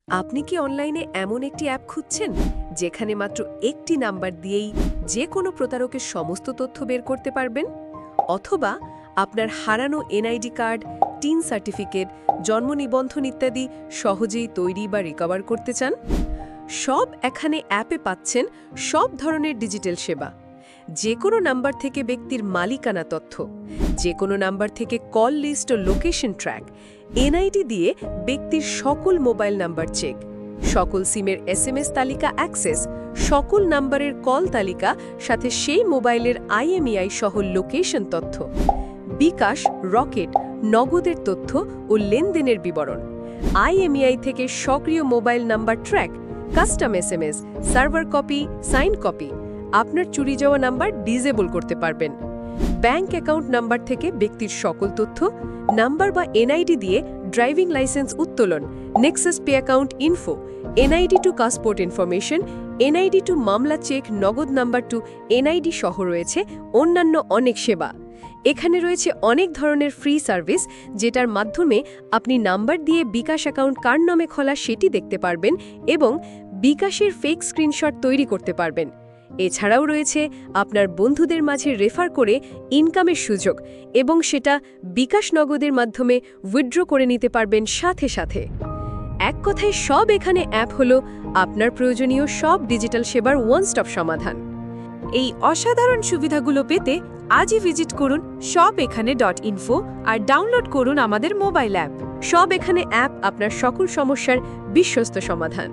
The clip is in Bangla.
আপনি কি অনলাইনে এমন একটি অ্যাপ খুঁজছেন যেখানে মাত্র একটি নাম্বার দিয়েই যে কোনো প্রতারকের সমস্ত তথ্য বের করতে পারবেন? অথবা আপনার হারানো এনআইডি কার্ড, টিন সার্টিফিকেট, জন্ম নিবন্ধন ইত্যাদি সহজেই তৈরি বা রিকভার করতে চান? সব এখানে অ্যাপে পাচ্ছেন সব ধরনের ডিজিটাল সেবা। যে কোনো নাম্বার থেকে ব্যক্তির মালিকানা তথ্য, যে কোনো নাম্বার থেকে কল লিস্ট ও লোকেশন ট্র্যাক, এনআইডি দিয়ে ব্যক্তির সকল মোবাইল নাম্বার চেক, সকল সিমের এসএমএস তালিকা অ্যাক্সেস, সকল নাম্বারের কল তালিকা, সাথে সেই মোবাইলের আইএমইআই সহ লোকেশন তথ্য, বিকাশ, রকেট, নগদের তথ্য ও লেনদেনের বিবরণ, আইএমইআই থেকে সক্রিয় mobile number track, custom SMS, server copy, sign copy, আপনার চুরি যাওয়া নাম্বার ডিসেবল করতে পারবেন। ব্যাংক অ্যাকাউন্ট নাম্বার থেকে ব্যক্তির সকল তথ্য, নাম্বার বা এনআইডি দিয়ে ড্রাইভিং লাইসেন্স উত্তোলন, Nexus pay account info, NID to passport information, NID to মামলা check, Nagad number to NID সহ রয়েছে অন্যান্য অনেক সেবা। এখানে রয়েছে অনেক ধরনের ফ্রি সার্ভিস, যেটার মাধ্যমে আপনি নাম্বার দিয়ে বিকাশ অ্যাকাউন্ট কার নামে খোলা সেটি দেখতে পারবেন এবং বিকাশের ফেক স্ক্রিনশট তৈরি করতে পারবেন। এছাড়াও রয়েছে আপনার বন্ধুদের মাঝে রেফার করে ইনকামের সুযোগ, এবং সেটা বিকাশ নগদের মাধ্যমে উইথড্র করে নিতে পারবেন সাথে সাথে। এক কথায় সব এখানে অ্যাপ হলো আপনার প্রয়োজনীয় সব ডিজিটাল সেবার ওয়ান স্টপ সমাধান। এই অসাধারণ সুবিধাগুলো পেতে আজই ভিজিট করুন shopekhane.info আর ডাউনলোড করুন আমাদের মোবাইল অ্যাপ। সব এখানে অ্যাপ আপনার সকল সমস্যার বিশ্বস্ত সমাধান।